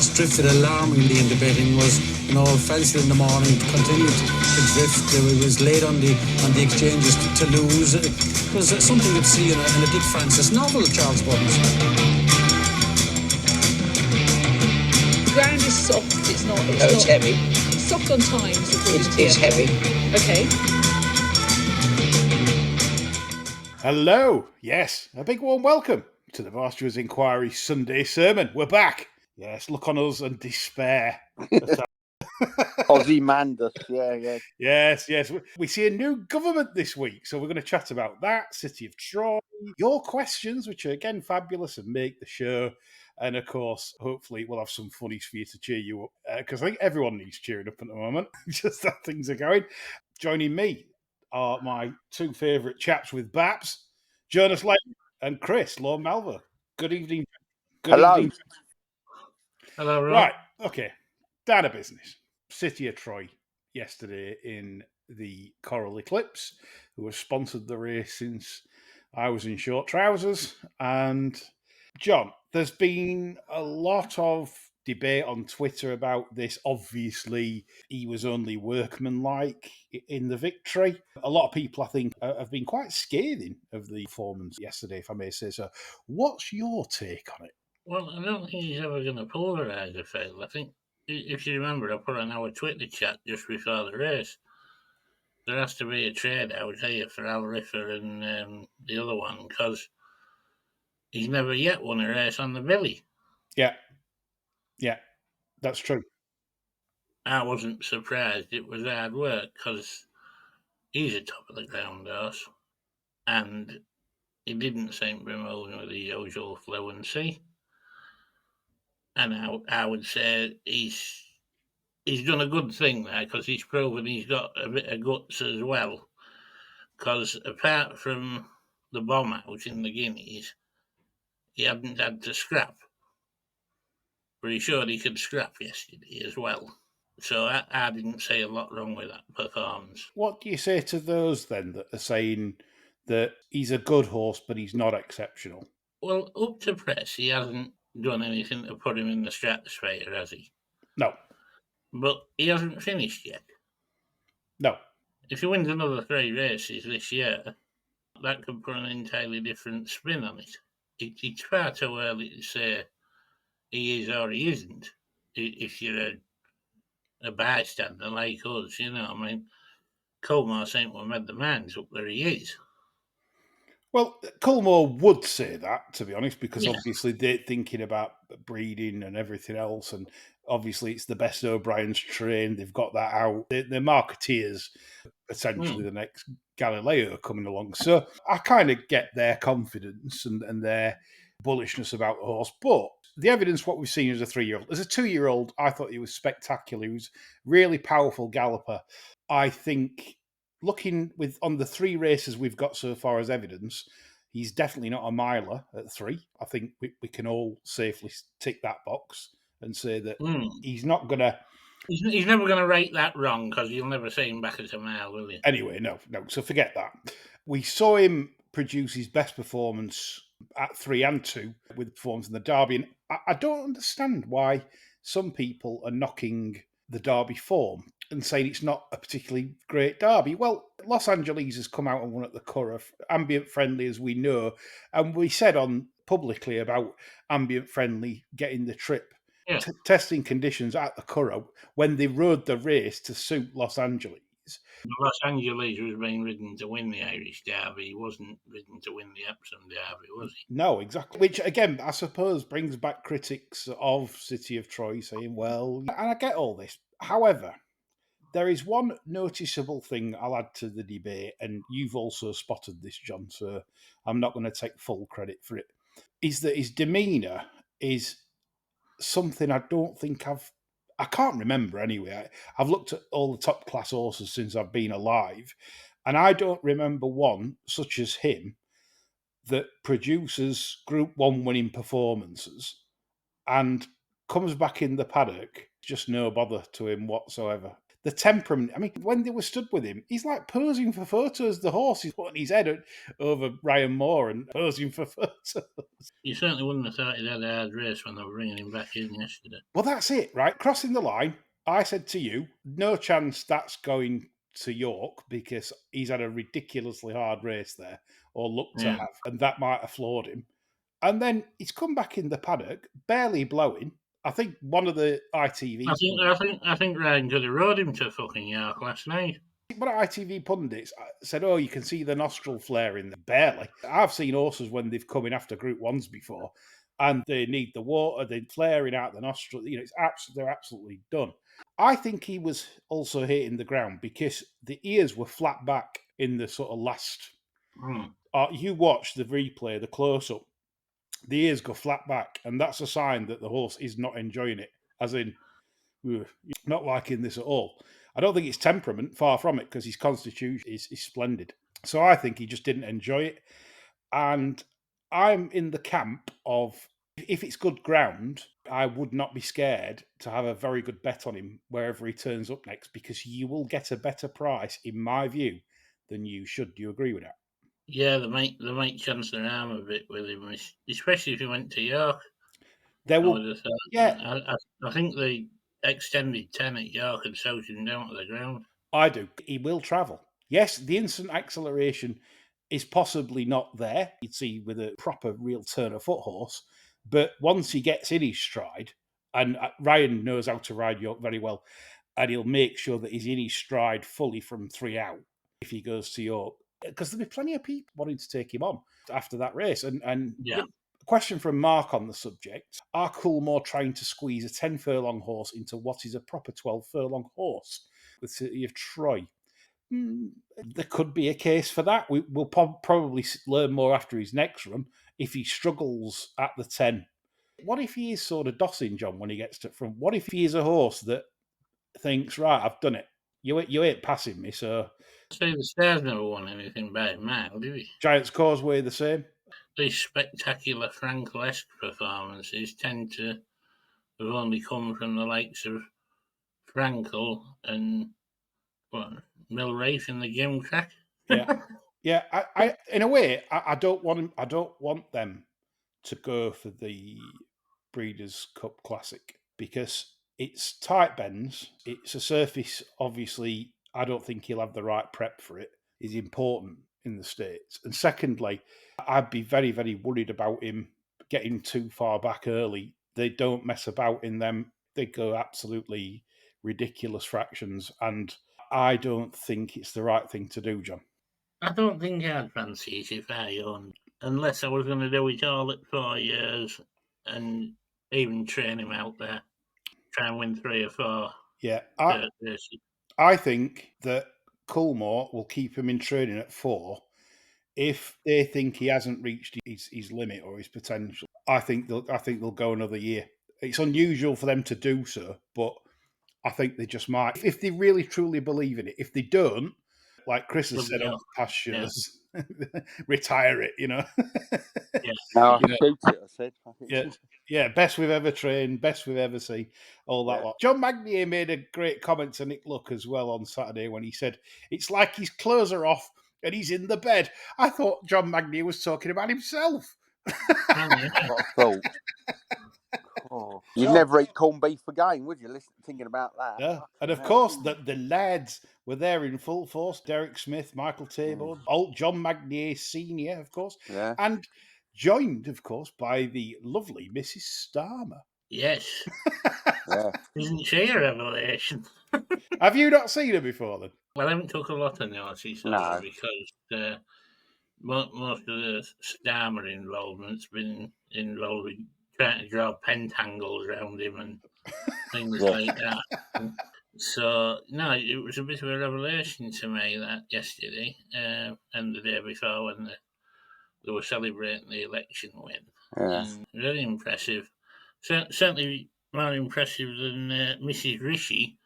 horse drifted alarmingly in the betting was, fancied in the morning, continued to drift. It was late on the exchanges to lose. It was something you'd see in a Dick Francis novel, Charles Buttons. The ground is soft. It's not. It's heavy. It's soft on times. It's heavy. Okay. Hello. Yes, a big warm welcome to the Master's Inquiry Sunday Sermon. We're back. Yes, look on us and despair. Ozymandias, yeah. Yes. We see a new government this week, so we're going to chat about that, City of Troy, your questions, which are again fabulous and make the show. And of course, hopefully we'll have some funnies for you to cheer you up, because I think everyone needs cheering up at the moment, just how things are going. Joining me are my two favourite chaps with Baps, Jonas Lane and Chris Lord Malver. Good evening. Hello. Evening. Hello, Rob. Right, okay. Down to business. City of Troy yesterday in the Coral Eclipse, who have sponsored the race since I was in short trousers. And John, there's been a lot of debate on Twitter about this. Obviously, he was only workmanlike in the victory. A lot of people, I think, have been quite scathing of the performance yesterday, if I may say so. What's your take on it? Well, I don't think he's ever going to polarise a fail. I think, if you remember, I put on our Twitter chat just before the race. There has to be a trade out here for Alrifer and the other one, because he's never yet won a race on the Billy. Yeah, that's true. I wasn't surprised. It was hard work, because he's a top of the ground horse, and he didn't seem promoting with the usual fluency. And I would say he's done a good thing there, because he's proven he's got a bit of guts as well. Because apart from the bomb out in the Guineas, he hadn't had to scrap. But he showed he could scrap yesterday as well. So I didn't see a lot wrong with that performance. What do you say to those then that are saying that he's a good horse, but he's not exceptional? Well, up to press, he hasn't done anything to put him in the stratosphere, has he? No. But he hasn't finished yet. No. If he wins another 3 races this year, that could put an entirely different spin on it. It's far too early to say he is or he isn't, if you're a bystander like us, I mean, Colmore seemed to have made the minds up where he is. Well, Culmore would say that, to be honest, because obviously they're thinking about breeding and everything else, and obviously it's the best O'Brien's trained. They've got that out. They're marketeers, essentially the next Galileo coming along. So I kind of get their confidence and their bullishness about the horse. But the evidence, what we've seen as a 3-year-old. As a 2-year-old, I thought he was spectacular. He was really powerful galloper. I think looking on the 3 races we've got so far as evidence, he's definitely not a miler at 3. I think we can all safely tick that box and say that he's not going to... He's never going to rate that wrong, because you'll never see him back as a mile, will you? Anyway, no. So forget that. We saw him produce his best performance at 3 and 2 with the performance in the Derby. And I don't understand why some people are knocking the Derby form and saying it's not a particularly great Derby. Well, Los Angeles has come out and won at the Curragh, ambient friendly as we know. And we said on publicly about ambient friendly getting the trip. Testing conditions at the Curragh when they rode the race to suit Los Angeles. Los Angeles was being ridden to win the Irish Derby. He wasn't ridden to win the Epsom Derby, was he? No, exactly. Which, again, I suppose brings back critics of City of Troy saying, well, and I get all this. However, there is one noticeable thing I'll add to the debate, and you've also spotted this, John, so I'm not going to take full credit for it, is that his demeanour is something I don't think I can't remember anyway. I've looked at all the top class horses since I've been alive, and I don't remember one such as him that produces Group 1 winning performances and comes back in the paddock, just no bother to him whatsoever. the temperament. I mean, when they were stood with him, he's like posing for photos. The horse is putting his head over Ryan Moore and posing for photos. You certainly wouldn't have thought he'd had a hard race when they were bringing him back in yesterday. Well, that's it, right? Crossing the line, I said to you, no chance that's going to York because he's had a ridiculously hard race there, or looked to have, and that might have floored him. And then he's come back in the paddock, barely blowing. I think one of the ITV. I think Ryan could have rode him to fucking York last night. One of ITV pundits said, "Oh, you can see the nostril flaring there." Barely. I've seen horses when they've come in after Group 1s before, and they need the water, they're flaring out the nostril. You know, they're absolutely done. I think he was also hitting the ground because the ears were flat back in the sort of last. You watch the replay, the close up. The ears go flat back, and that's a sign that the horse is not enjoying it. As in, not liking this at all. I don't think it's temperament, far from it, because his constitution is splendid. So I think he just didn't enjoy it. And I'm in the camp of, if it's good ground, I would not be scared to have a very good bet on him wherever he turns up next, because you will get a better price, in my view, than you should. Do you agree with that? Yeah, they might chance their arm a bit with him, especially if he went to York. There will, yeah. I think the extended 10 at York had soaked him down to the ground. I do. He will travel. Yes, the instant acceleration is possibly not there. You'd see with a proper real turn of foot horse. But once he gets in his stride, and Ryan knows how to ride York very well, and he'll make sure that he's in his stride fully from 3 out if he goes to York. Because there'll be plenty of people wanting to take him on after that race. And yeah. A question from Mark on the subject. Are Coolmore trying to squeeze a 10 furlong horse into what is a proper 12 furlong horse with City of Troy? There could be a case for that. We'll probably learn more after his next run. If he struggles at the 10, what if he is sort of dossing, John, when he gets to front? What if he is a horse that thinks, right, I've done it. You ain't passing me, so... Say the Stars never won anything by a mile, did he? Giants Causeway the same. These spectacular Frankel-esque performances tend to have only come from the likes of Frankel and Millrace in the Gym Crack. Yeah. I in a way, I don't want them to go for the Breeders' Cup Classic because it's tight bends. It's a surface. Obviously, I don't think he'll have the right prep for it. Is important in the States. And secondly, I'd be very, very worried about him getting too far back early. They don't mess about in them. They go absolutely ridiculous fractions. And I don't think it's the right thing to do, John. I don't think I'd fancy it if I owned, unless I was going to do it all at 4 years and even train him out there, try and win 3 or 4. Yeah, I think that Coolmore will keep him in training at 4 if they think he hasn't reached his limit or his potential. I think they'll go another year. It's unusual for them to do so, but I think they just might. If they really truly believe in it. If they don't, like Chris has said on past shows, retire it, you know. Yeah. No, shoot it, I said. Yeah, best we've ever trained, best we've ever seen, all that lot. John Magnier made a great comment to Nick Luck as well on Saturday when he said, it's like his clothes are off and he's in the bed. I thought John Magnier was talking about himself. What I thought. Oh. You'd never eat corned beef again, would you? Thinking about that. Yeah. And of course, the lads were there in full force. Derek Smith, Michael Taborn, old John Magnier Senior, of course. Yeah. And joined, of course, by the lovely Mrs. Starmer. Yes. Yeah. Isn't she a revelation? Have you not seen her before then? Well, I haven't took a lot of notice of her because most of the Starmer involvement's been involved with trying to draw pentangles around him and things like that. So, no, it was a bit of a revelation to me that yesterday and the day before when they were celebrating the election win. Yeah. Very impressive. Certainly more impressive than Mrs. Rishi.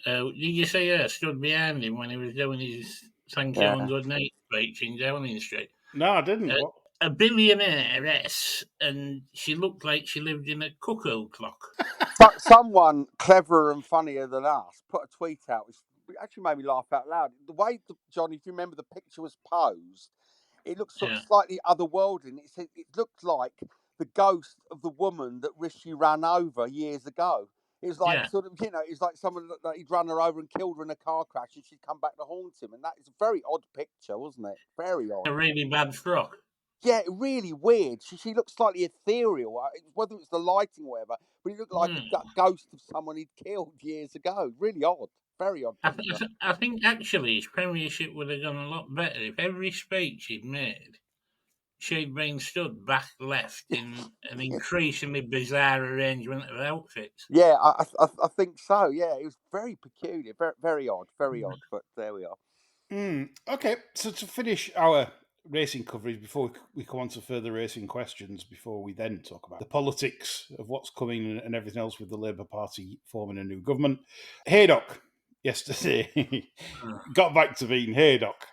Did you see her stood behind him when he was doing his thank you and good night speech in Downing Street? No, I didn't. A billionairess, and she looked like she lived in a cuckoo clock. Someone cleverer and funnier than us put a tweet out, which actually made me laugh out loud. The way, John, if you remember, the picture was posed, it looks sort of slightly otherworldly. It looked like the ghost of the woman that Rishi ran over years ago. It was like sort of, it's like someone that he'd run her over and killed her in a car crash, and she'd come back to haunt him. And that is a very odd picture, wasn't it? Very odd. A really bad frock. Yeah, really weird. She looked slightly ethereal, whether it's the lighting or whatever, but it looked like a ghost of someone he'd killed years ago. Really odd. Very odd picture. I think actually his premiership would have gone a lot better if every speech he'd made, she'd been stood back left in an increasingly bizarre arrangement of outfits. Yeah, I think so. Yeah, it was very peculiar, very, very odd, very odd. But there we are. Okay, so to finish our racing coverage before we come on to further racing questions, before we then talk about the politics of what's coming and everything else with the Labour Party forming a new government, Haydock yesterday got back to being Haydock.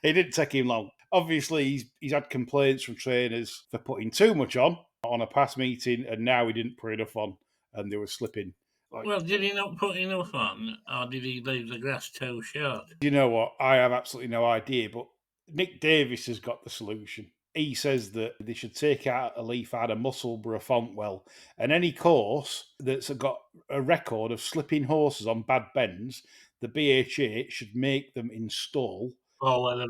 It didn't take him long. Obviously, he's had complaints from trainers for putting too much on a past meeting, and now he didn't put enough on, and they were slipping. Well, did he not put enough on, or did he leave the grass too short? You know what? I have absolutely no idea, but Nick Davis has got the solution. He says that they should take out a leaf out of Musselburgh, Fontwell, and any course that's got a record of slipping horses on bad bends, the BHA should make them install all weather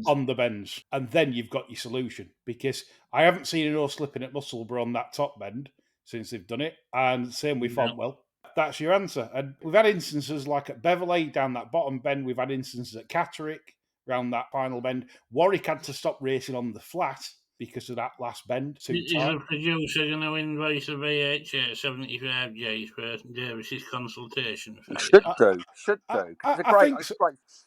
on the bends, and then you've got your solution. Because I haven't seen an horse slipping at Musselburgh on that top bend since they've done it, and same with Fontwell. That's your answer. And we've had instances like at Beverley, down that bottom bend. We've had instances at Catterick, around that final bend. Warwick had to stop racing on the flat because of that last bend. Is the producer going to invoice the BHA 75Gs for Davis's consultation? Should do. I think so.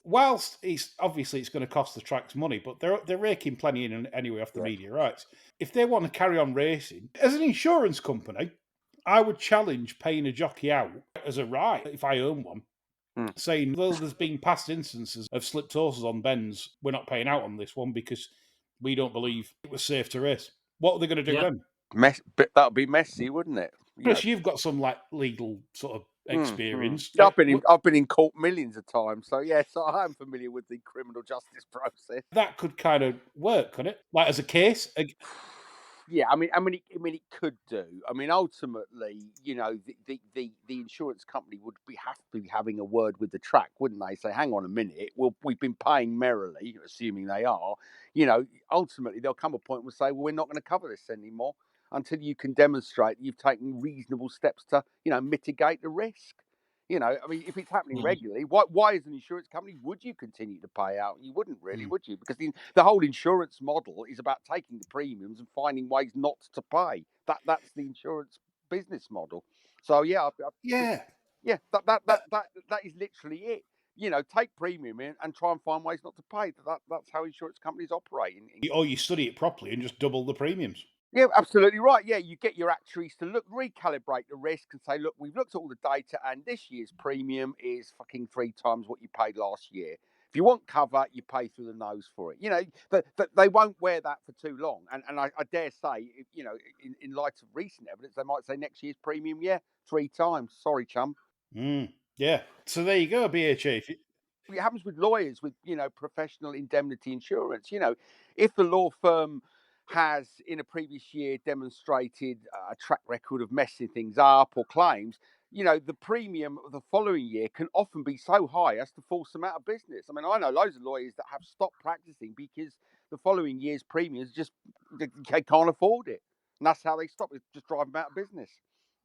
Whilst obviously it's going to cost the tracks money, but they're raking plenty in anyway off the media rights. If they want to carry on racing, as an insurance company, I would challenge paying a jockey out as a right if I own one. Saying, well, there's been past instances of slipped horses on bends. We're not paying out on this one because we don't believe it was safe to race. What are they going to do then? That would be messy, wouldn't it? Chris, you've got some legal sort of experience. I've been in court millions of times, so yes, I am familiar with the criminal justice process. That could kind of work, couldn't it? Like as a case. Yeah, I mean, it could do. I mean, ultimately, the insurance company would have to be having a word with the track, wouldn't they? Say, hang on a minute, we've been paying merrily, assuming they are. Ultimately, there'll come a point where say, well, we're not going to cover this anymore until you can demonstrate you've taken reasonable steps to, mitigate the risk. I mean, if it's happening regularly, why as an insurance company would you continue to pay out? You wouldn't really, would you? Because the whole insurance model is about taking the premiums and finding ways not to pay. That's the insurance business model. So that is literally it. Take premium in and try and find ways not to pay. That's how insurance companies operate. Or you study it properly and just double the premiums. Yeah, absolutely right. Yeah, you get your actuaries to recalibrate the risk and say, look, we've looked at all the data and this year's premium is fucking 3 times what you paid last year. If you want cover, you pay through the nose for it. But they won't wear that for too long. And I dare say, in light of recent evidence, they might say next year's premium, 3 times. Sorry, chum. Yeah. So there you go, BHA. It happens with lawyers with, professional indemnity insurance. If the law firm has in a previous year demonstrated a track record of messing things up or claims, the premium of the following year can often be so high as to force them out of business. I mean, I know loads of lawyers that have stopped practicing because the following year's premiums they can't afford it. And that's how they stop it, just drive them out of business.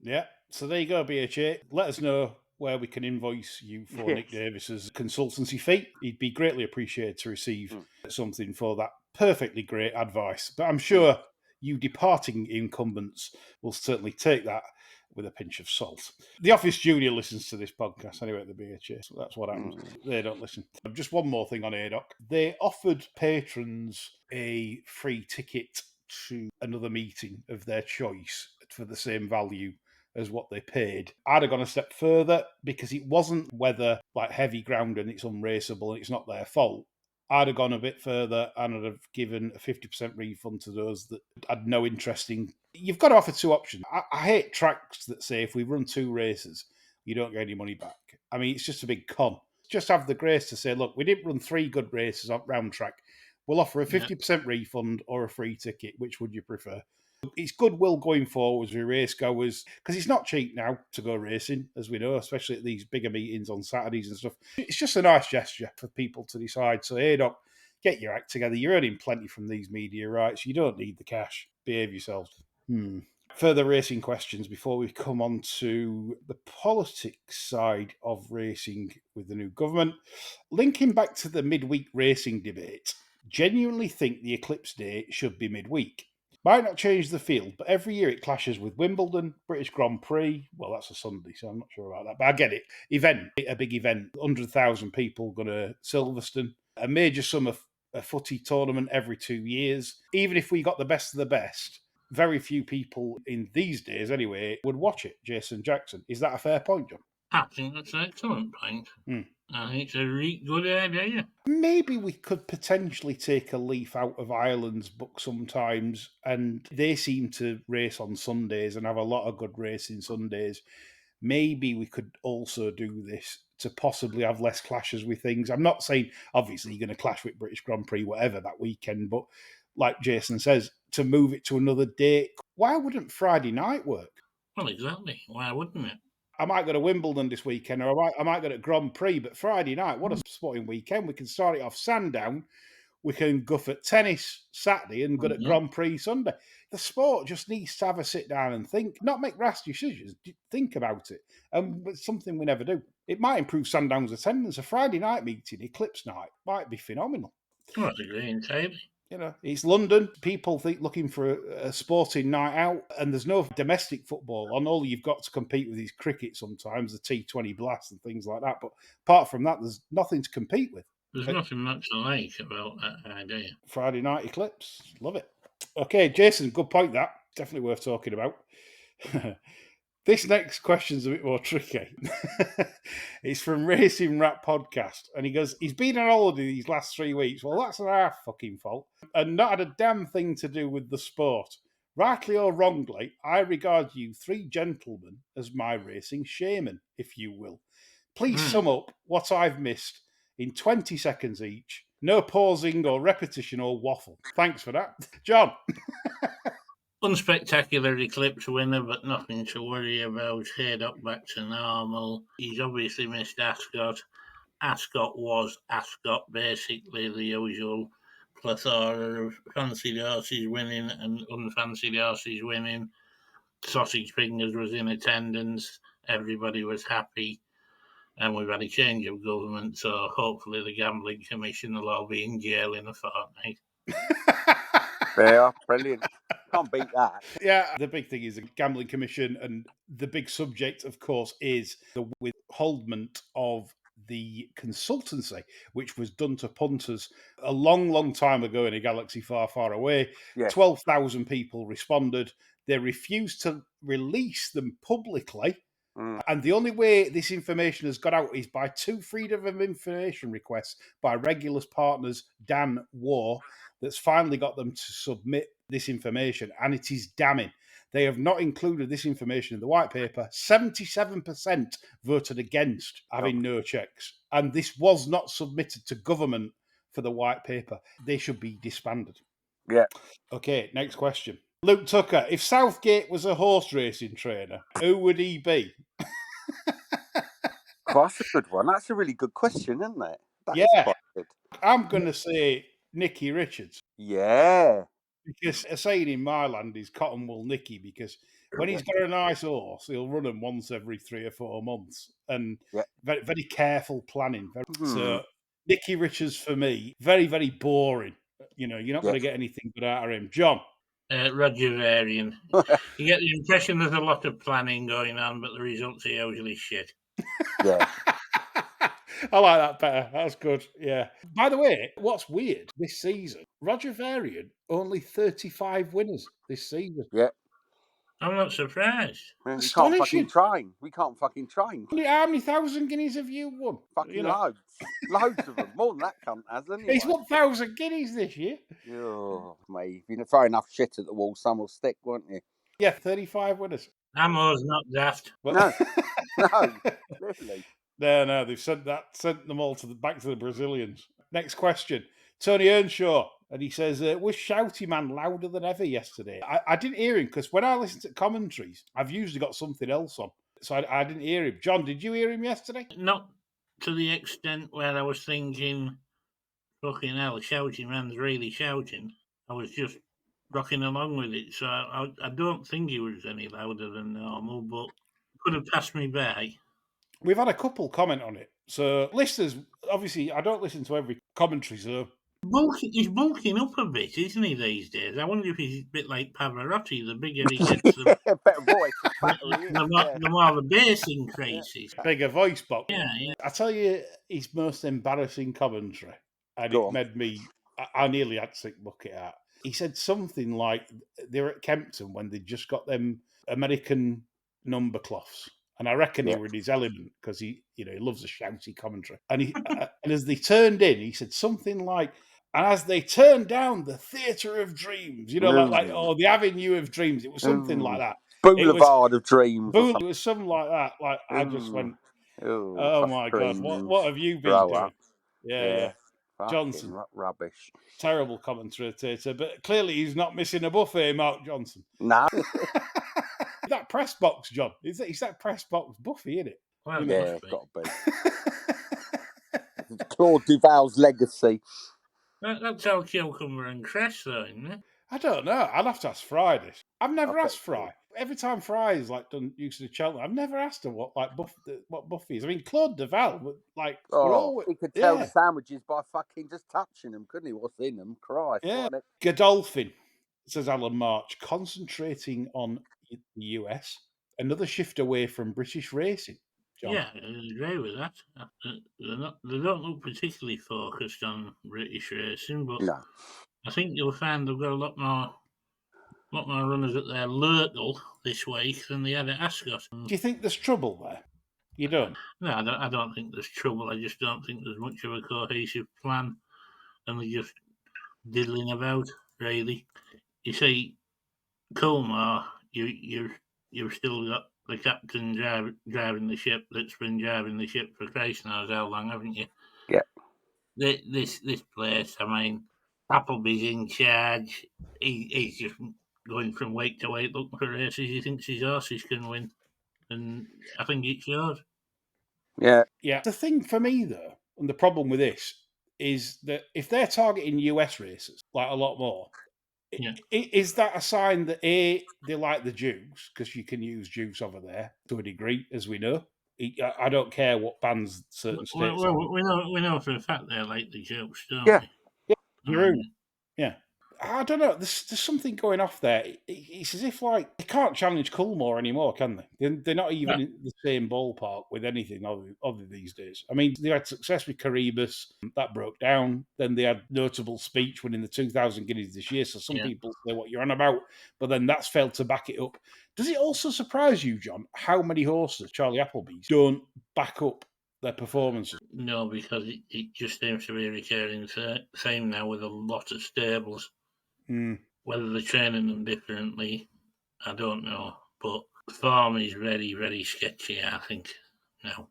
Yeah. So there you go, BHA. Let us know where we can invoice you for Nick Davis's consultancy fee. He'd be greatly appreciated to receive something for that perfectly great advice. But I'm sure you departing incumbents will certainly take that with a pinch of salt. The Office Junior listens to this podcast anyway at the BHA, so that's what happens. They don't listen. Just one more thing on Haydock. They offered patrons a free ticket to another meeting of their choice for the same value as what they paid. I'd have gone a step further because it wasn't whether like heavy ground and it's unraceable and it's not their fault. I'd have gone a bit further and I'd have given a 50% refund to those that had no interest in. You've got to offer two options. I hate tracks that say if we run 2 races, you don't get any money back. I mean, it's just a big con. Just have the grace to say, look, we didn't run 3 good races on round track. We'll offer a 50% refund or a free ticket. Which would you prefer? It's goodwill going forwards with race goers because it's not cheap now to go racing, as we know, especially at these bigger meetings on Saturdays and stuff. It's just a nice gesture for people to decide. So, Haydock, get your act together. You're earning plenty from these media rights. You don't need the cash. Behave yourselves. Further racing questions before we come on to the politics side of racing with the new government. Linking back to the midweek racing debate, genuinely think the Eclipse Day should be midweek. Might not change the field, but every year it clashes with Wimbledon, British Grand Prix. Well, that's a Sunday, so I'm not sure about that. But I get it. A big event. 100,000 people going to Silverstone. A major summer a footy tournament every 2 years. Even if we got the best of the best, very few people in these days, anyway, would watch it. Jason Jackson. Is that a fair point, John? I think that's an excellent point. I think it's a really good idea. Maybe we could potentially take a leaf out of Ireland's book sometimes, and they seem to race on Sundays and have a lot of good racing Sundays. Maybe we could also do this to possibly have less clashes with things. I'm not saying, obviously, you're going to clash with British Grand Prix, whatever, that weekend, but like Jason says, to move it to another day. Why wouldn't Friday night work? Well, exactly. Why wouldn't it? I might go to Wimbledon this weekend, or I might go to Grand Prix, but Friday night, what a sporting weekend. We can start it off Sandown. We can go for tennis Saturday and go to Grand Prix Sunday. The sport just needs to have a sit down and think, not make rash decisions, think about it. And it's something we never do. It might improve Sandown's attendance. A Friday night meeting, Eclipse night, might be phenomenal. Well, I agree entirely. You know, it's London. People think looking for a sporting night out, and there's no domestic football on. All you've got to compete with is cricket sometimes, the T20 Blast and things like that. But apart from that, there's nothing to compete with. There's nothing much to like about that idea. Friday night Eclipse. Love it. Okay, Jason, good point that. Definitely worth talking about. This next question's a bit more tricky. It's from Racing Rat Podcast. And he goes, he's been on holiday these last 3 weeks. Well, that's our fucking fault. And not had a damn thing to do with the sport. Rightly or wrongly, I regard you 3 gentlemen as my racing shaman, if you will. Please sum up what I've missed in 20 seconds each. No pausing or repetition or waffle. Thanks for that. John. Unspectacular Eclipse winner, but nothing to worry about. Haydock back to normal. He's obviously missed Ascot. Ascot was Ascot, basically the usual plethora of fancied horses winning and unfancied horses winning. Sausage Fingers was in attendance. Everybody was happy. And we've had a change of government, so hopefully the Gambling Commission will all be in jail in a fortnight. Yeah, brilliant. Can't beat that. Yeah, the big thing is the Gambling Commission, and the big subject, of course, is the withholdment of the consultancy, which was done to punters a long, long time ago in a galaxy far, far away. Yes. 12,000 people responded. They refused to release them publicly. And the only way this information has got out is by 2 Freedom of Information requests by Regulus partners Dan War. That's finally got them to submit this information, and it is damning. They have not included this information in the white paper. 77% voted against having no checks, and this was not submitted to government for the white paper. They should be disbanded. Yeah. Okay, next question. Luke Tucker, if Southgate was a horse racing trainer, who would he be? That's a good one. That's a really good question, isn't it? That is Yeah. quite good. I'm going to say Nicky Richards. Yeah. Because a saying in my land is cotton wool Nicky, because when he's got a nice horse, he'll run them once every 3 or 4 months. And very, very careful planning. So Nicky Richards for me, very, very boring. You know, you're not going to get anything good out of him. John? Roger Varian. You get the impression there's a lot of planning going on, but the results are usually shit. Yeah. I like that better. That's good. Yeah. By the way, what's weird this season, Roger Varian, only 35 winners this season. Yeah. I'm not surprised. Man, we can't fucking Astonishing. train. We can't fucking train. How many thousand guineas have you won? Fucking loads. Loads of them. More than that cunt has, anyway. He's won 1,000 guineas this year. Oh, mate. If you throw enough shit at the wall, some will stick, won't you? Yeah, 35 winners. Ammo's not daft. No. No. Really. No, they've sent them all back to the Brazilians. Next question. Tony Earnshaw, and he says, was Shouty Man louder than ever yesterday? I didn't hear him, because when I listen to commentaries, I've usually got something else on. So I didn't hear him. John, did you hear him yesterday? Not to the extent where I was thinking, fucking hell, Shouty Man's really shouting. I was just rocking along with it. So I don't think he was any louder than normal, but could have passed me by. We've had a couple comment on it. So listeners, obviously, I don't listen to every commentary, so... He's bulking up a bit, isn't he, these days? I wonder if he's a bit like Pavarotti. The bigger he gets, the better voice, the fatter he is. The more the bass increases. Bigger voice box. Yeah. I tell you, his most embarrassing commentary, and it made me... I nearly had to sick bucket out. He said something like they were at Kempton when they just got them American number cloths. And I reckon he was in his element because he loves a shouty commentary. And and as they turned in, he said something like, and as they turned down the theatre of dreams, like the avenue of dreams. It was something like that. Boulevard of dreams. It was something like that. Like I just went, oh my God, what have you been doing? Yeah. Johnson. Rubbish. Terrible commentator, but clearly he's not missing a buffet, Mark Johnson. No. That press box, John. Is that press box Buffy, isn't it? Well, yeah, it's got to be. Claude Duval's legacy. That's how Cucumber and Cress, though, isn't it? I don't know. I'd have to ask Fry this. I've never asked Fry. Every time Fry is done use of Cheltenham, I've never asked her what Buffy is. I mean, Claude Duval, he could tell the sandwiches by fucking just touching them, couldn't he? What's in them? Christ. Yeah. Godolphin, says Alan March, concentrating on the US, another shift away from British racing. John. Yeah, I agree with that. They don't look particularly focused on British racing, but no. I think you'll find they've got a lot more runners at their Lurtle this week than they had at Ascot. Do you think there's trouble there? You don't? No, I don't think there's trouble. I just don't think there's much of a cohesive plan, and they're just diddling about, really. You see, Colmar, you've still got the captain driving the ship that's been driving the ship for Christ knows how long, haven't you? Yeah. This place, I mean, Appleby's in charge. He's just going from week to week looking for races. He thinks his horses can win, and I think it shows. Yeah. The thing for me, though, and the problem with this, is that if they're targeting US races, like a lot more, is that a sign that A, they like the Dukes, because you can use Dukes over there to a degree, as we know. I don't care what bans certain states. Well, we know for a fact they like the Dukes, don't we? Yeah, yeah. I don't know. There's something going off there. It's as if they can't challenge Coolmore anymore, can they? They're not even in the same ballpark with anything other these days. I mean, they had success with Caribus. That broke down. Then they had notable speech winning the 2,000 guineas this year. So some people say what you're on about, but then that's failed to back it up. Does it also surprise you, John, how many horses Charlie Appleby's don't back up their performances? No, because it just seems to be a recurring theme now with a lot of stables. Whether they're training them differently, I don't know. But the form is very, very sketchy, I think, now.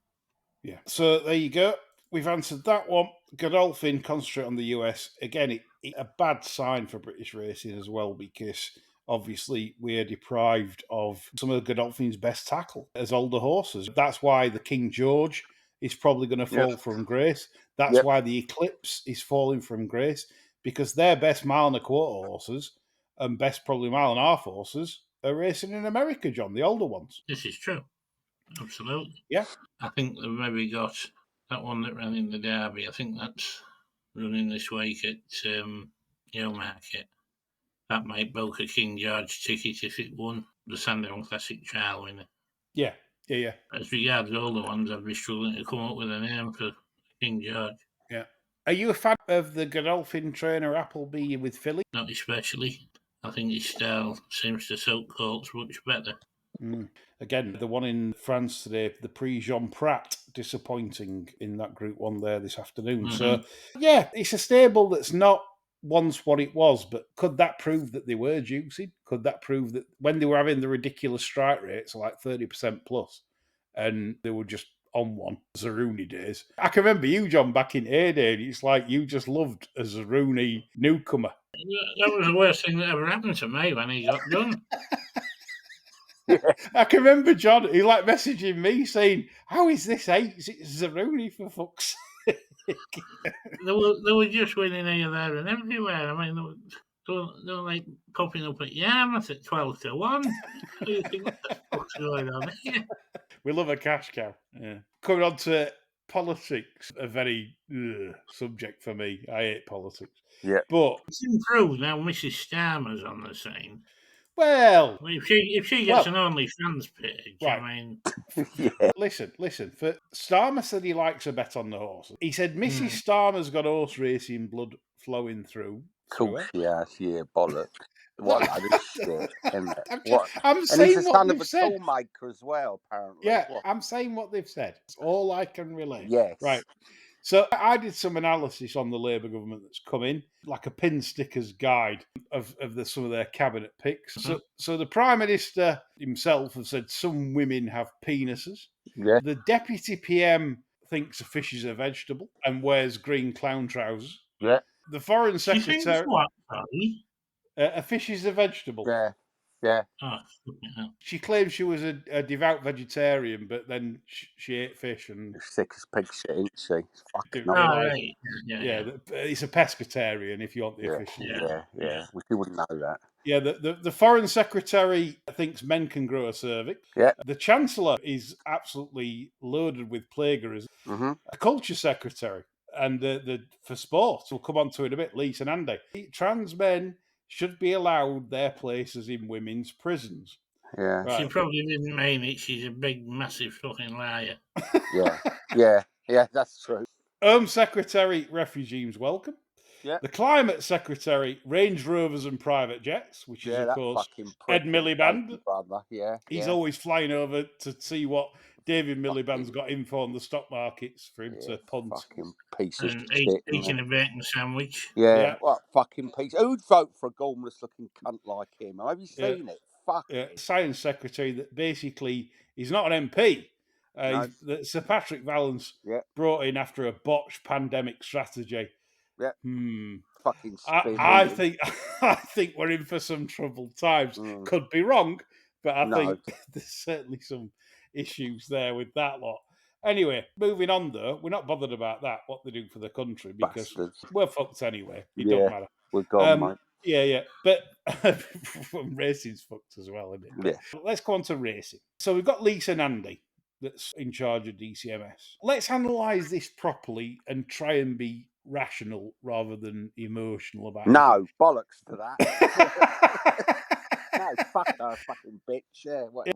Yeah. So there you go. We've answered that one. Godolphin, concentrate on the US. Again, it's a bad sign for British racing as well, because obviously we're deprived of some of Godolphin's best tackle as older horses. That's why the King George is probably going to fall from grace. That's why the Eclipse is falling from grace, because their best mile and a quarter horses and best probably mile and a half horses are racing in America, John, the older ones. This is true. Absolutely. Yeah. I think they've maybe got that one that ran in the Derby. I think that's running this week at Newmarket. That might bulk a King George ticket if it won the Sandown Classic trial winner. Yeah. As regards the older ones, I'd be struggling to come up with a name for King George. Yeah. Are you a fan of the Godolphin trainer Appleby with Philly? Not especially. I think his style seems to suit Colts much better. Again, the one in France today, the Prix-Jean Prat, disappointing in that Group 1 there this afternoon. So, yeah, it's a stable that's not once what it was, but could that prove that they were juicing? Could that prove that when they were having the ridiculous strike rates, like 30% plus, and they were just on one, Zaruni days? I can remember you, John, back in heyday, it's like you just loved a Zaruni newcomer. That was the worst thing that ever happened to me when he got done. I can remember John, he like messaging me saying, "How is this 8? It's Zaruni for fuck's sake." They were just winning here, there, and everywhere. I mean, they were like popping up at Yarmouth at 12-1. You think, what the fuck's going on here? We love a cash cow. Yeah. Coming on to politics, a very subject for me. I hate politics. Yeah. But it's improved now. Mrs. Starmer's on the scene. Well, if she gets an OnlyFans page, right. I mean, listen. For Starmer said he likes a bet on the horse. He said Mrs. Starmer's got horse racing blood flowing through. Cool, yeah, bollocks. What a load of shit, isn't it? I'm saying he's a what son of they've a said. toolmaker as well, apparently. Yeah, I'm saying what they've said. It's all I can relate. Yes. Right. So I did some analysis on the Labour government that's come in, like a pin sticker's guide of some of their cabinet picks. So the Prime Minister himself has said some women have penises. Yeah. The Deputy PM thinks a fish is a vegetable and wears green clown trousers. Yeah. The Foreign Secretary... She thinks what, sorry? A fish is a vegetable. Yeah. Yeah. Oh, she claimed she was a devout vegetarian, but then she ate fish and sick as pig shit, isn't she? Fucking right. Yeah, it's a pescatarian if you want the official. Yeah. We wouldn't know that. Yeah, the Foreign Secretary thinks men can grow a cervix. Yeah. The Chancellor is absolutely loaded with plagiarism. Mm-hmm. A Culture Secretary and the for sport, we'll come on to it a bit, Lisa and Andy. Trans men should be allowed their places in women's prisons. Yeah. Right. She probably didn't mean it. She's a big, massive fucking liar. Yeah, that's true. Home Secretary, refugees welcome. Yeah. The Climate Secretary, Range Rovers and private jets, which is, of course, Ed Miliband. Yeah. He's always flying over to see what David Miliband's got info on the stock markets for him to punt. Fucking piece of shit. Eating a bacon sandwich. Yeah. What fucking piece? Who'd vote for a gormless looking cunt like him? Have you seen it? Fuck. Science Secretary that basically he's not an MP. That Sir Patrick Vallance brought in after a botched pandemic strategy. Yeah. Fucking I think we're in for some troubled times. Could be wrong, but I think there's certainly some issues there with that lot. Anyway, moving on though, we're not bothered about that, what they do for the country, because we're fucked anyway. It don't matter. We're gone, mate. Yeah. But racing's fucked as well, isn't it? Yeah. Let's go on to racing. So we've got Lisa and Andy that's in charge of DCMS. Let's analyse this properly and try and be rational rather than emotional about it. No, bollocks to that. No, fuck her, fucking bitch.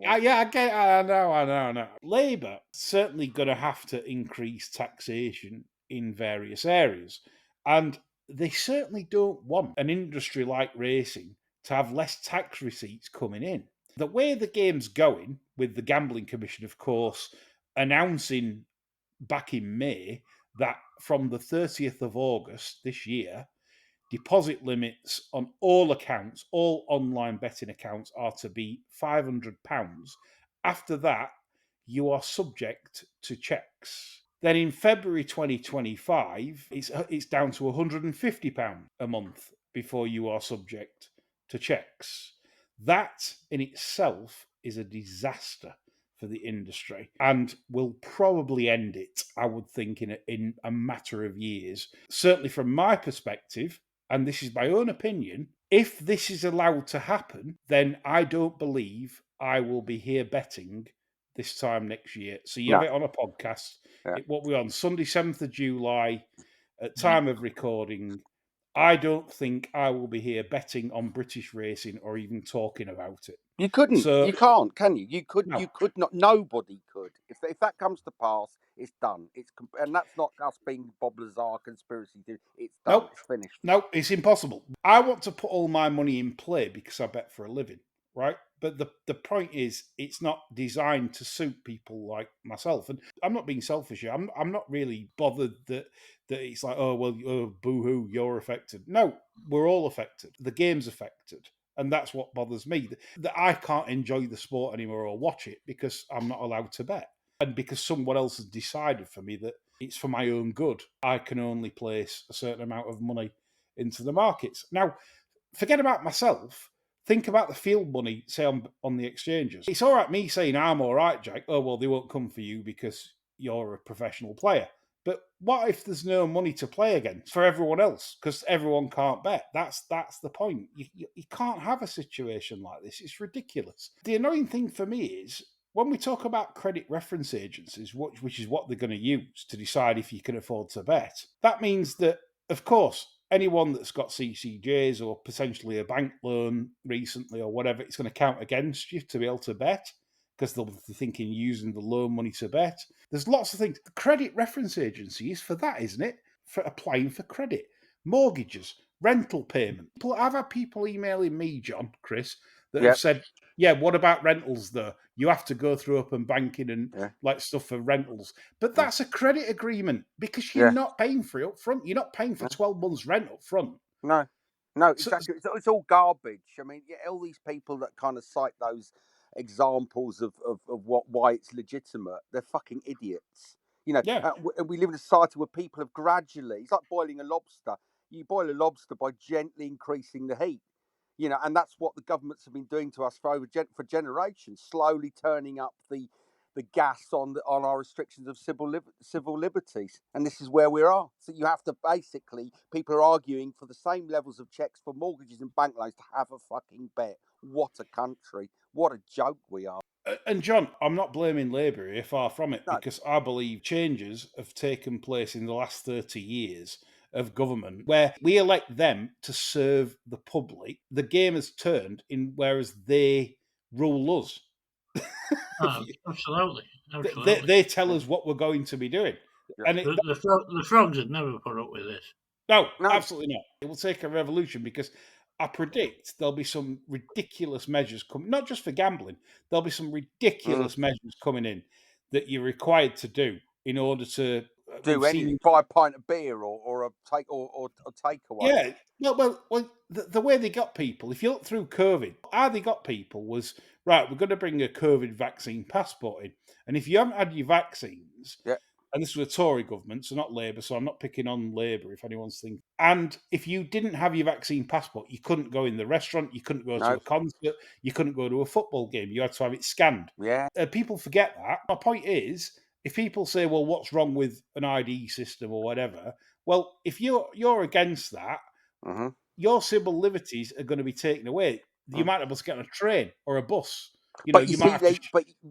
I get it. I know. Labour certainly going to have to increase taxation in various areas. And they certainly don't want an industry like racing to have less tax receipts coming in. The way the game's going, with the Gambling Commission, of course, announcing back in May that from the 30th of August this year, deposit limits on all accounts, all online betting accounts, are to be £500. After that, you are subject to checks. Then in February 2025, it's down to £150 a month before you are subject to checks. That in itself is a disaster for the industry and will probably end it, I would think, in a matter of years. Certainly from my perspective, and this is my own opinion, if this is allowed to happen, then I don't believe I will be here betting this time next year. So you have it on a podcast. What we're on Sunday, 7th of July, at time of recording. I don't think I will be here betting on British racing or even talking about it. You couldn't. You can't, can you? You could. No. You could not. Nobody could. word. If that comes to pass, it's done. And that's not us being Bob Lazar conspiracy theory. It's done. Nope. It's finished. No, it's impossible. I want to put all my money in play because I bet for a living, right? But the point is, it's not designed to suit people like myself. And I'm not being selfish here. I'm not really bothered that it's like, oh, well, oh, boo-hoo, you're affected. No, we're all affected. The game's affected. And that's what bothers me, that I can't enjoy the sport anymore or watch it because I'm not allowed to bet. And because someone else has decided for me that it's for my own good, I can only place a certain amount of money into the markets. Now, forget about myself. Think about the field money, say, on the exchanges. It's all right me saying I'm all right, Jack. Oh, well, they won't come for you because you're a professional player. But what if there's no money to play against for everyone else? Because everyone can't bet. That's the point. You can't have a situation like this. It's ridiculous. The annoying thing for me is when we talk about credit reference agencies, which is what they're going to use to decide if you can afford to bet, that means that, of course, anyone that's got CCJs or potentially a bank loan recently or whatever, it's going to count against you to be able to bet because they'll be thinking using the loan money to bet. There's lots of things. The credit reference agency is for that, isn't it? For applying for credit, mortgages, rental payment. I've had people emailing me, John, Chris, that have said, yeah, what about rentals though? You have to go through open banking and like stuff for rentals. But that's a credit agreement because you're not paying for it up front. You're not paying for 12 months rent up front. No, exactly. It's all garbage. I mean, all these people that kind of cite those examples of why it's legitimate, they're fucking idiots. We live in a society where people have gradually, it's like boiling a lobster. You boil a lobster by gently increasing the heat. And that's what the governments have been doing to us for generations, slowly turning up the gas on our restrictions of civil liberties, and this is where we are. So you have to basically, people are arguing for the same levels of checks for mortgages and bank loans to have a fucking bet. What a country! What a joke we are. And John, I'm not blaming Labour here, far from it, because I believe changes have taken place in the last 30 years of government where we elect them to serve the public. The game has turned in whereas they rule us. Absolutely. They tell us what we're going to be doing. And the frogs would never put up with this. No, absolutely not. It will take a revolution because I predict there'll be some ridiculous measures coming, not just for gambling, there'll be some ridiculous measures coming in that you're required to do in order to do anything, buy a pint of beer or a takeaway. Yeah, well, the way they got people, if you look through COVID, how they got people was, right, we're going to bring a COVID vaccine passport in. And if you haven't had your vaccines, and this was a Tory government, so not Labour, so I'm not picking on Labour if anyone's thinking. And if you didn't have your vaccine passport, you couldn't go in the restaurant, you couldn't go to a concert, you couldn't go to a football game, you had to have it scanned. Yeah. People forget that. My point is, if people say, well, what's wrong with an ID system or whatever, well, if you're against that, your civil liberties are going to be taken away. You might be able to get on a train or a bus. But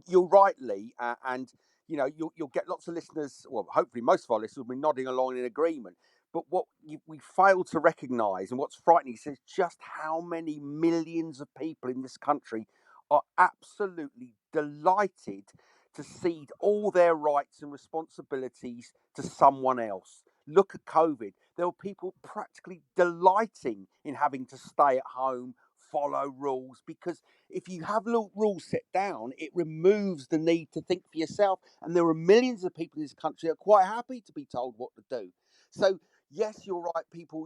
you're rightly, and you'll get lots of listeners. Well, hopefully, most of our listeners will be nodding along in agreement. But what we fail to recognise, and what's frightening, is just how many millions of people in this country are absolutely delighted to cede all their rights and responsibilities to someone else. Look at COVID. There were people practically delighting in having to stay at home, follow rules, because if you have rules set down, it removes the need to think for yourself. And there are millions of people in this country who are quite happy to be told what to do. So, yes, you're right,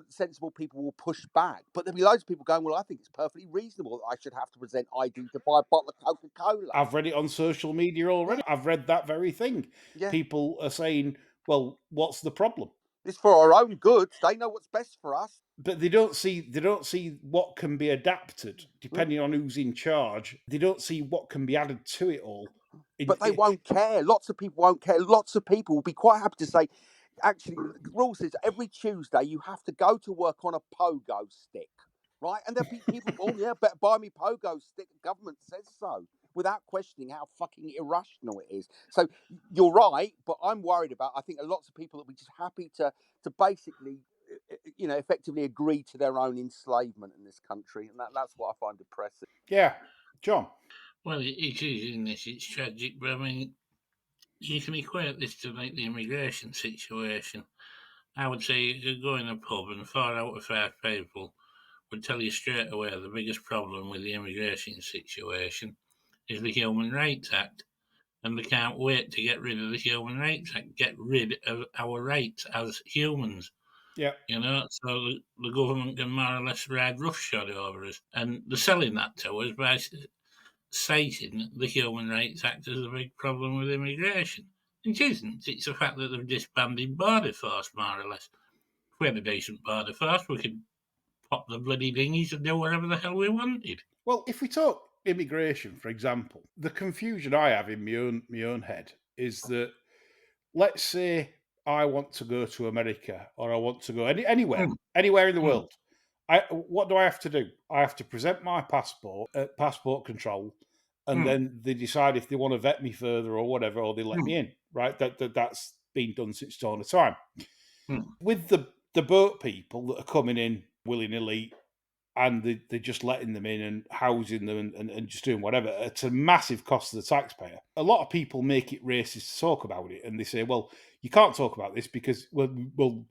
sensible people will push back. But there'll be loads of people going, well, I think it's perfectly reasonable that I should have to present ID to buy a bottle of Coca-Cola. I've read it on social media already. I've read that very thing. People are saying, well, what's the problem? It's for our own good. They know what's best for us. But they don't see what can be adapted depending on who's in charge. They don't see what can be added to it all. But they won't care. Lots of people won't care. Lots of people will be quite happy to say, actually, the rule says every Tuesday you have to go to work on a pogo stick, right? And there'll be people, oh yeah, better buy me pogo stick. The government says so, without questioning how fucking irrational it is. So you're right, but I'm worried about, I think lots of people will be just happy to basically, effectively agree to their own enslavement in this country. And that's what I find depressing. Yeah. John? Well, it is in this. It's tragic, but I mean, you can equate this to like the immigration situation. I would say you could go in a pub and 4 out of 5 people would tell you straight away the biggest problem with the immigration situation is the Human Rights Act. And they can't wait to get rid of the Human Rights Act, get rid of our rights as humans. Yeah. So the government can more or less ride roughshod over us. And they're selling that to us by citing the Human Rights Act as a big problem with immigration. It isn't. It's the fact that they've disbanded Border Force, more or less. If we had a decent Border Force, we could pop the bloody dinghies and do whatever the hell we wanted. Well, if we talk immigration, for example, the confusion I have in my own head is that, let's say I want to go to America or I want to go anywhere in the world. What do I have to do? I have to present my passport at passport control, and then they decide if they want to vet me further or whatever, or they let me in. Right? That's been done since dawn of time. With the boat people that are coming in willy-nilly, and they're just letting them in and housing them and just doing whatever, it's a massive cost to the taxpayer. A lot of people make it racist to talk about it, and they say, well, you can't talk about this because, well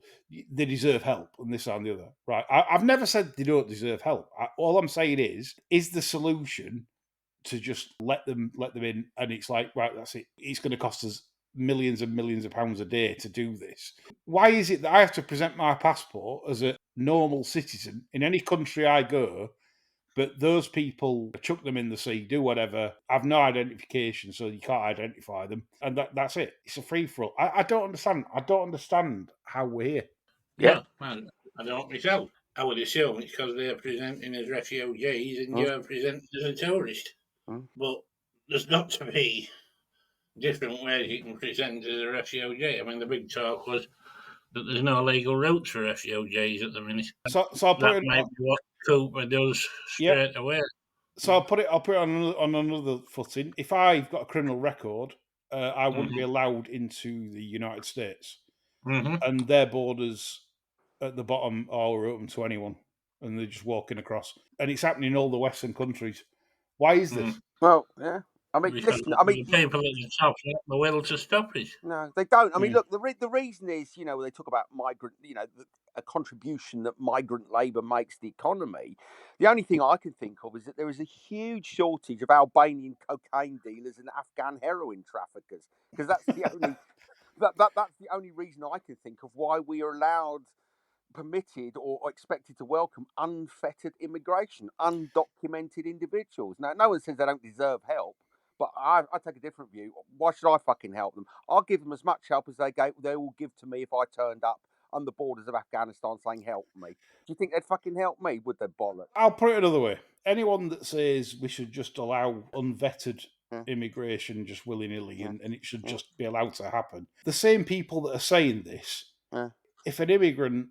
they deserve help and this and the other. Right? I've never said they don't deserve help. All I'm saying is the solution to just let them in, and it's like, right, that's it. It's going to cost us millions and millions of pounds a day to do this. Why is it that I have to present my passport as a normal citizen in any country I go, but those people chuck them in the sea, do whatever, have no identification, so you can't identify them, and that's it. It's a free for all. I don't understand. I don't understand how we're here. Yeah. Well, I don't myself. I would assume it's because they're presenting as refugees and you're presenting as a tourist. But there's got to be different ways you can present as a refugee. I mean, the big talk was that there's no legal routes for refugees at the minute. So I'll put that might be what Cooper does straight away. So I'll put it on another footing. If I've got a criminal record, I wouldn't be allowed into the United States, and their borders at the bottom are open to anyone, and they're just walking across. And it's happening in all the Western countries. Why is this? Well, yeah. I mean, listen. I mean, the people at the top want the will to stop it. No, they don't. I mean, look, the reason is, when they talk about migrant, a contribution that migrant labour makes to the economy. The only thing I can think of is that there is a huge shortage of Albanian cocaine dealers and Afghan heroin traffickers, because that's the only that's the only reason I can think of why we are allowed, permitted, or expected to welcome unfettered immigration, undocumented individuals. Now, no one says they don't deserve help. But I take a different view. Why should I fucking help them? I'll give them as much help as they will give to me if I turned up on the borders of Afghanistan saying, help me. Do you think they'd fucking help me? Would they bollocks? I'll put it another way. Anyone that says we should just allow unvetted immigration just willy-nilly and it should just be allowed to happen. The same people that are saying this, if an immigrant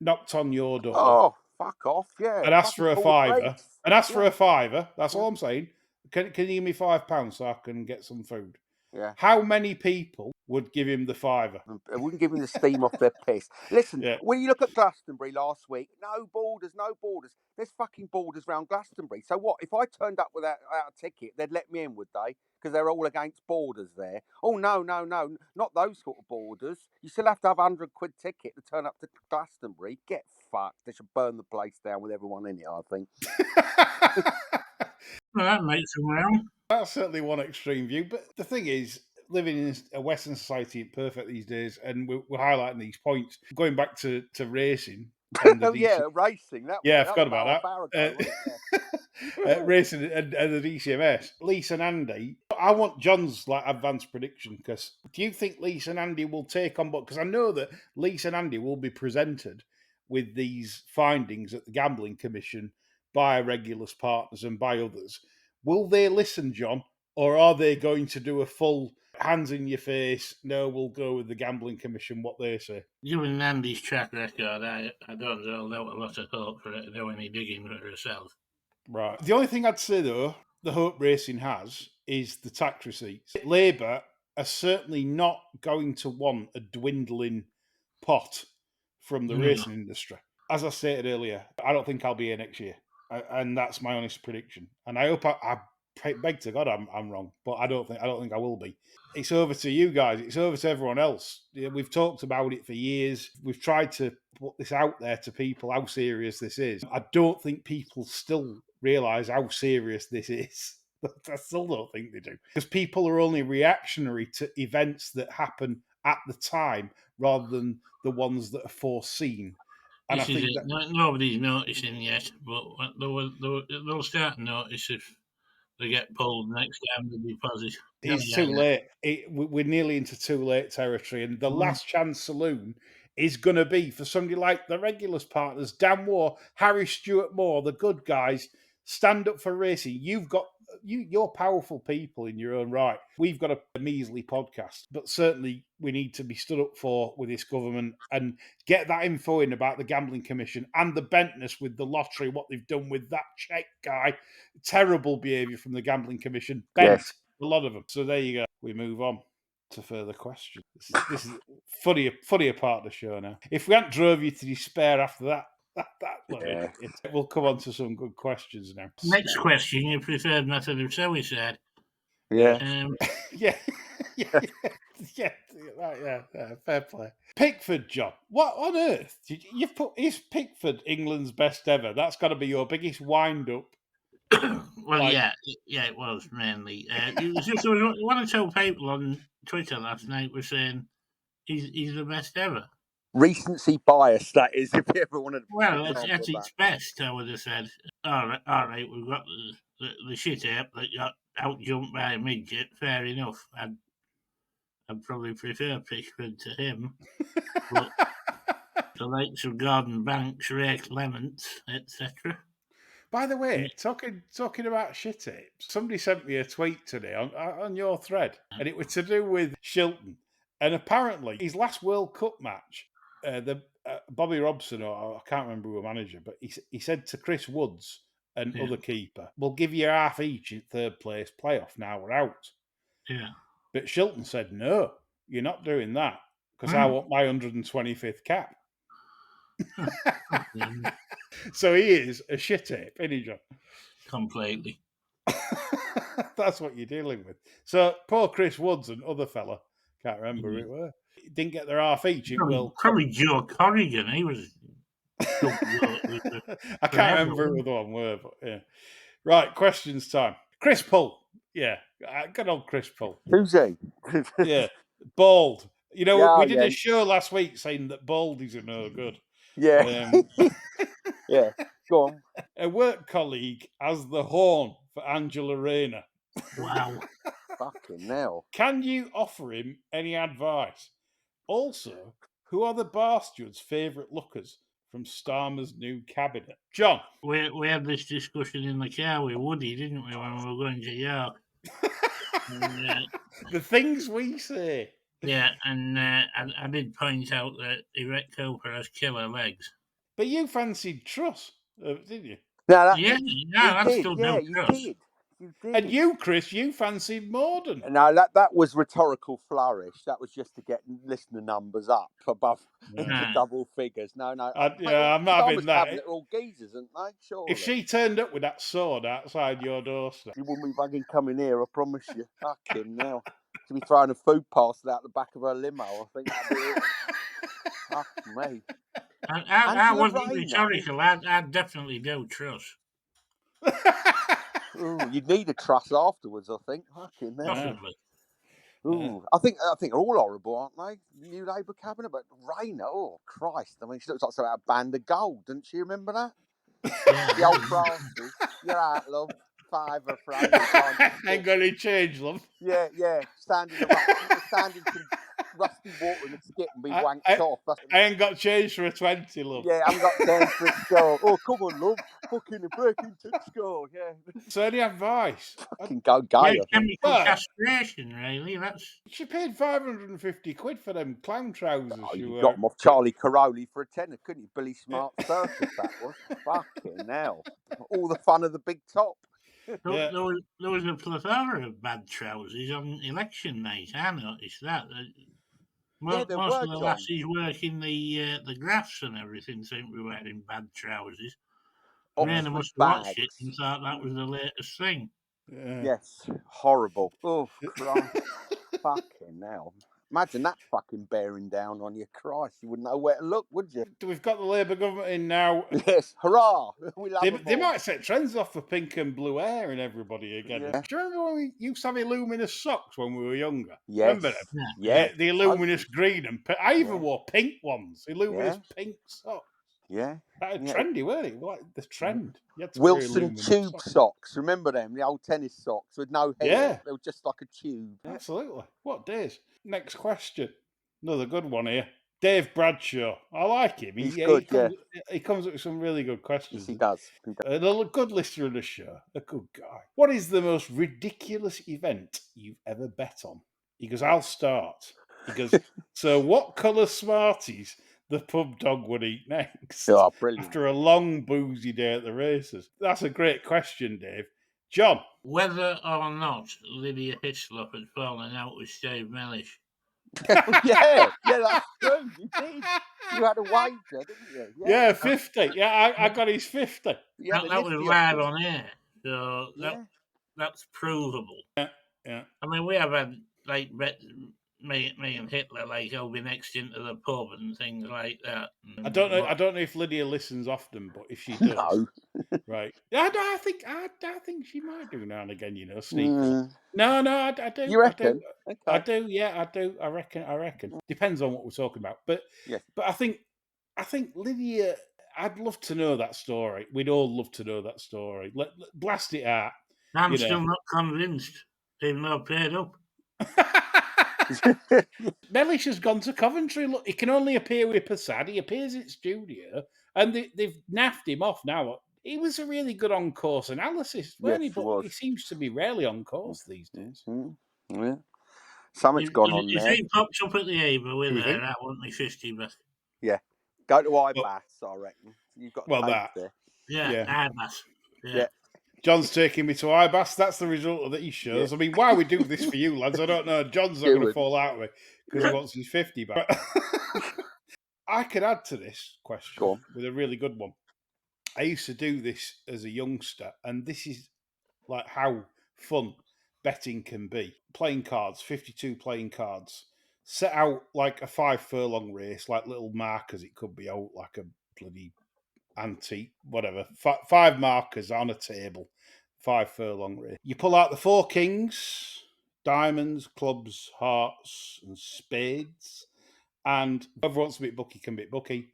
knocked on your door... Oh, fuck off, yeah. And asked for a fiver, that's all I'm saying. Can you give me £5 so I can get some food? Yeah. How many people would give him the fiver? I wouldn't give him the steam off their piss. Listen, when you look at Glastonbury last week, no borders. There's fucking borders around Glastonbury. So what? If I turned up without a ticket, they'd let me in, would they? Because they're all against borders there. Oh, no. Not those sort of borders. You still have to have £100 ticket to turn up to Glastonbury. Get fucked. They should burn the place down with everyone in it, I think. Well, that makes them round. That's certainly one extreme view. But the thing is, living in a Western society ain't perfect these days, and we're highlighting these points. Going back to racing. Racing. I forgot about that. Racing and the DCMS. Lisa and Andy. I want John's advanced prediction, because do you think Lisa and Andy will take on board? Because I know that Lisa and Andy will be presented with these findings at the Gambling Commission by Regulus Partners and by others. Will they listen, John, or are they going to do a full hands in your face? No, we'll go with the Gambling Commission, what they say. Given Andy's track record, I don't hold out a lot of hope for her to do any digging for herself. Right. The only thing I'd say, though, the hope racing has is the tax receipts. Labour are certainly not going to want a dwindling pot from the racing industry. As I stated earlier, I don't think I'll be here next year. And that's my honest prediction. And I hope I beg to God I'm wrong, but I don't think I will be. It's over to you guys. It's over to everyone else. We've talked about it for years. We've tried to put this out there to people how serious this is. I don't think people still realise how serious this is. I still don't think they do, because people are only reactionary to events that happen at the time rather than the ones that are foreseen. And This I is think it. that Nobody's noticing yet, but they'll start to notice if they get pulled next time they deposit. it's too late. We're nearly into too late territory, and the last chance saloon is going to be for somebody like the Regulars partners, Dan Moore, Harry Stewart Moore, the good guys. Stand up for racing. You're powerful people in your own right. We've got a measly podcast, but certainly we need to be stood up for with this government and get that info in about the Gambling Commission and the bentness with the lottery, what they've done with that Czech guy. Terrible behaviour from the Gambling Commission. Bent. Yes. A lot of them. So there you go. We move on to further questions. This is funnier part of the show now. If we hadn't drove you to despair after that Yeah. we'll come on to some good questions now. Next question: your preferred method of suicide? Yeah. Yeah. Fair play. Pickford, John. What on earth? You've put, is Pickford England's best ever? That's got to be your biggest wind up. Well, yeah, it was mainly. It was just one or two people on Twitter last night were saying he's the best ever. Recency bias, that is, if you ever wanted to. Well, at its best, I would have said, all right, we've got the shit ape that got outjumped by a midget. Fair enough. I'd probably prefer Pickford to him. But the likes of Gordon Banks, Ray Clement, etc. By the way, talking about shit apes, somebody sent me a tweet today on your thread, and it was to do with Shilton. And apparently, his last World Cup match, Bobby Robson, or I can't remember who manager, but he said to Chris Woods and other keeper, "We'll give you half each in third place playoff. Now we're out." Yeah. But Shilton said, "No, you're not doing that because I want my 125th cap." So he is a shit ape, isn't he, John? Completely. That's what you're dealing with. So poor Chris Woods and other fella, can't remember who it were, didn't get their half each in World Cup. Probably Joe Corrigan. He was. I can't remember who the other one were, but yeah. Right, questions time. Chris Pull. Yeah, good old Chris Pull. Who's he? Yeah, bald. You know, Yeah, we did a show last week saying that baldies are no good. Yeah. Yeah, go on. A work colleague has the horn for Angela Rayner. Wow. Fucking hell. Can you offer him any advice? Also, who are the Barsteward's favourite lookers from Starmer's new cabinet? John? We had this discussion in the car with Woody, didn't we, when we were going to York? The things we say. Yeah, and I did point out that Erect Cooper has killer legs. But you fancied Truss, didn't you? No, that's still no Truss. You did. And you, Chris, you fancied Morden. No, that was rhetorical flourish. That was just to get listener numbers up above into double figures. No. I'm not having that. They're all geezers, aren't they? Surely. If she turned up with that sword outside your doorstep, she wouldn't be fucking coming here. I promise you. Fucking hell. She'd be throwing a food parcel out the back of her limo. I think that'd be it. Fuck me. I wasn't rhetorical. I'd definitely do Truss. Ooh, you'd need a truss afterwards, I think. Fucking hell. Possibly. Ooh, I think they're all horrible, aren't they? New Labour cabinet, but Rayner, oh Christ! I mean, she looks like something out of Band of Gold, doesn't she? Remember that? The old Francis, you're out, love. Fiver for ain't got any change, love. Yeah. Standing some rusty water in the skip and be wanked off. I ain't got change for a 20, love. Yeah, I haven't got change for a score. Oh, come on, love. Fucking a breaking score, yeah. So any advice? Fucking go gay. Yeah, chemical castration, really. She paid 550 quid for them clown trousers. You got them off Charlie Caroli for a tenner, couldn't you? Billy Smart circus, that was. Fucking hell. All the fun of the big top. There was a plethora of bad trousers on election night. I noticed that. Most of the lassies working the graphs and everything seem to be wearing bad trousers. Rayner must have watched it and thought that was the latest thing. Yeah. Yes, horrible. Oh, Christ. Fucking hell. Imagine that fucking bearing down on you. Christ, you wouldn't know where to look, would you? We've got the Labour government in now. Yes, hurrah. We love them They all. might set trends off for pink and blue hair in everybody again. Yeah. Do you remember when we used to have luminous socks when we were younger? Yes. Remember them? Yeah. The luminous green and I even Yeah. wore pink ones. Luminous pink socks. Yeah. That was Yeah. trendy, weren't it? Like the trend. You had to Wilson wear luminous tube socks. Remember them? The old tennis socks with no hair. Yeah. They were just like a tube. Absolutely. What days? Next question. Another good one here. Dave Bradshaw. I like him. He's good, he comes up with some really good questions. Yes, he does. A good listener of the show. A good guy. What is the most ridiculous event you've ever bet on? He goes, I'll start. He goes, so what colour Smarties the pub dog would eat next? Oh, brilliant. After a long boozy day at the races. That's a great question, Dave. John. Whether or not Lydia Hislop had fallen out with Steve Mellish. yeah, that's true. You did. You had a wager, didn't you? Yeah, 50. Yeah, I got his 50. Yeah, that was live on air, so that's provable. Yeah. I mean, we have had like me and Hitler like I'll be next into the pub and things like that. I don't know if Lydia listens often, but if she does, No. right? I think she might do now and again. Sneakily. No, I do. You reckon? I do. Yeah, I do. I reckon. Depends on what we're talking about, but I think Lydia. I'd love to know that story. We'd all love to know that story. Blast it out. I'm still not convinced, even though I paid up. Mellish has gone to Coventry. Look, he can only appear with Passad. He appears at studio, and they've naffed him off now. He was a really good on-course analysis, weren't he? But he seems to be rarely on course these days. Mm-hmm. Yeah. Something's gone on there. If he pops up at the Ava with her, that wouldn't be 50 back. Yeah. Go to Ibas, I reckon. You've got that. There. Yeah, Ibas. Yeah. John's taking me to Ibas. That's the result of these shows. I mean, why we do this for you, lads, I don't know. John's not going to fall out with me because he wants his 50 back. I could add to this question with a really good one. I used to do this as a youngster, and this is like how fun betting can be. Playing cards, 52 playing cards. Set out like a 5 furlong race, like little markers. It could be out like a bloody antique, whatever. 5 markers on a table, 5 furlong race. You pull out the 4 kings, diamonds, clubs, hearts, and spades. And whoever wants to be bookie can be bookie.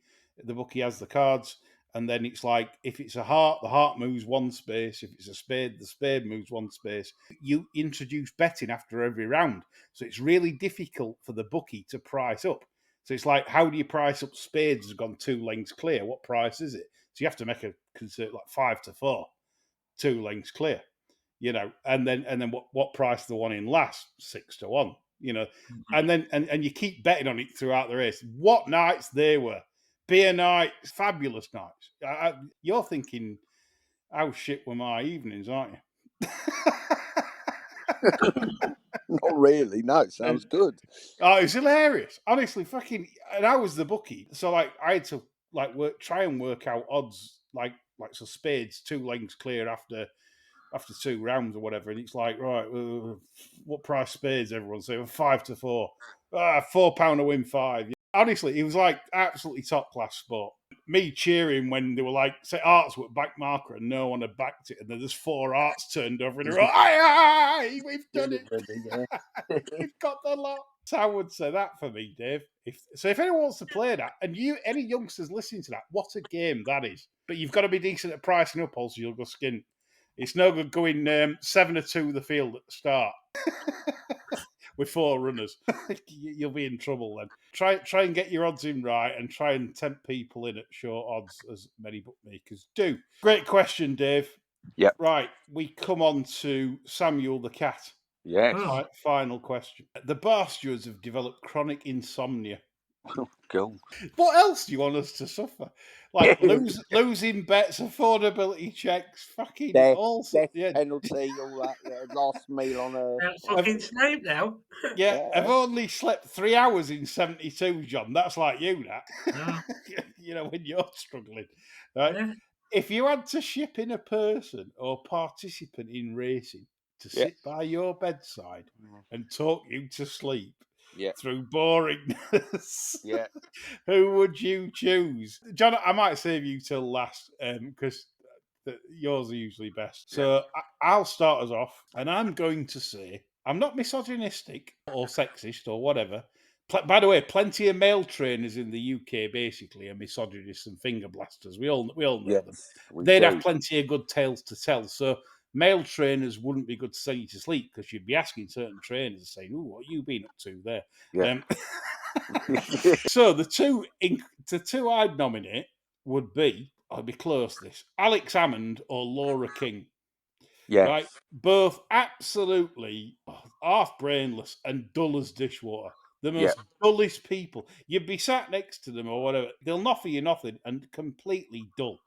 The bookie has the cards. And then it's like, if it's a heart, the heart moves 1 space. If it's a spade, the spade moves 1 space. You introduce betting after every round. So it's really difficult for the bookie to price up. So it's like, how do you price up spades has gone 2 lengths clear? What price is it? So you have to make a concert like 5 to 4, 2 lengths clear, and then what price the one in last? 6 to 1, and then and you keep betting on it throughout the race. What nights they were. Beer nights, fabulous nights. You're thinking, how shit were my evenings, aren't you? Not really. No, it sounds good. Oh, it's hilarious. Honestly, and I was the bookie. So, I had to, try and work out odds, so spades 2 lengths clear after 2 rounds or whatever. And it's like, right, what price spades everyone saying? 5 to 4. £4 a win 5. Honestly, it was like absolutely top class sport. Me cheering when they were like, say, Arts were back marker and no one had backed it, and then there's 4 Arts turned over and they're all, aye, we've done it. We've got the lot. So I would say that for me, Dave. If anyone wants to play that, and any youngsters listening to that, what a game that is. But you've got to be decent at pricing up, also you'll go skint. It's no good going 7-2 the field at the start. With 4 runners, you'll be in trouble then. Try and get your odds in right and try and tempt people in at short odds, as many bookmakers do. Great question, Dave. Yep. Right, we come on to Samuel the cat. Yes. Right, final question. The bar stewards have developed chronic insomnia. Oh, cool. What else do you want us to suffer? Like losing bets, affordability checks, fucking death penalty, all that. Last meal on Earth. Fucking sleep now. Yeah, I've only slept 3 hours in 72, John. That's like you, that. Yeah. When you're struggling, right? Yeah. If you had to ship in a person or participant in racing, to Yeah. sit by your bedside and talk you to sleep Yeah. through boringness, Yeah. who would you choose? John, I might save you till last because yours are usually best. So I'll start us off, and I'm going to say I'm not misogynistic or sexist or whatever. By the way, plenty of male trainers in the UK basically are misogynists and finger blasters. We all know them. Yes, we They'd do. have plenty of good tales to tell. So male trainers wouldn't be good to send you to sleep because you'd be asking certain trainers, saying, "Ooh, what have you been up to there?" Yeah. So the two I'd nominate would be, I'll be close to this, Alex Hammond or Laura King. Yes. Right? Both absolutely half brainless and dull as dishwater. The most dullest people. You'd be sat next to them or whatever. They'll offer you nothing and completely dull.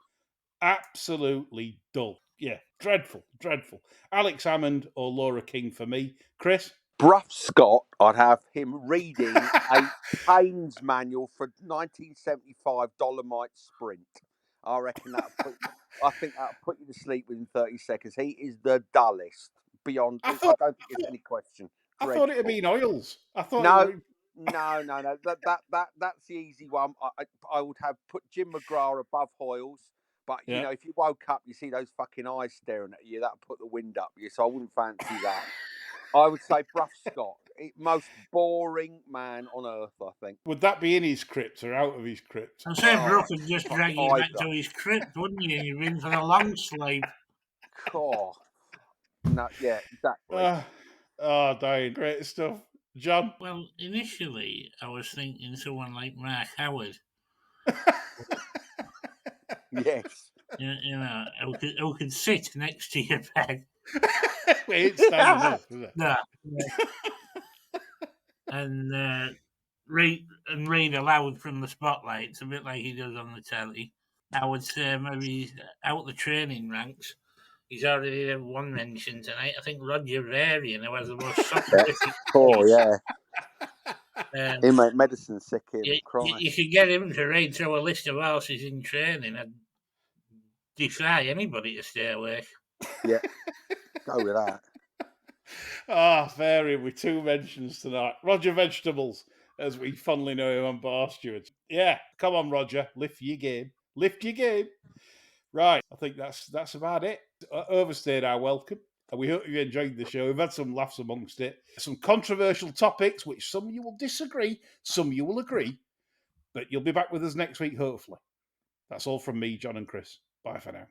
Absolutely dull. Yeah, dreadful, dreadful. Alex Hammond or Laura King for me. Chris? Bruff Scott, I'd have him reading a Payne's manual for 1975 Dolomite Sprint. I reckon I think that'll put you to sleep within 30 seconds. He is the dullest beyond. I don't think there's any question. I thought it had been Oils. I thought No. That's the easy one. I would have put Jim McGrath above Hoyles, but you know, if you woke up, you see those fucking eyes staring at you. That'll put the wind up you. So I wouldn't fancy that. I would say Bruff Scott, most boring man on earth. I think. Would that be in his crypt or out of his crypt? I'm saying Brook would just drag you back to his crypt, wouldn't you? You're in for the long sleep. Oh, no, yeah, exactly. Dying. Great stuff. John? Well, initially, I was thinking someone like Mark Howard. Yes. You know, who could sit next to your bed. We ain't standing up, is it? No. And read aloud from the spotlights, a bit like he does on the telly. I would say maybe out the training ranks. He's already had one mention tonight. I think Roger Varian, who has the most soporific He made medicine sick. You could get him to read through a list of horses in training. I'd defy anybody to stay awake. Yeah, go with that. Varian with two mentions tonight. Roger Vegetables, as we fondly know him on Bar Stewards. Yeah, come on, Roger. Lift your game. Right, I think that's about it. Overstayed our welcome. And we hope you enjoyed the show. We've had some laughs amongst it. Some controversial topics, which some you will disagree, some you will agree. But you'll be back with us next week, hopefully. That's all from me, John and Chris. Bye for now.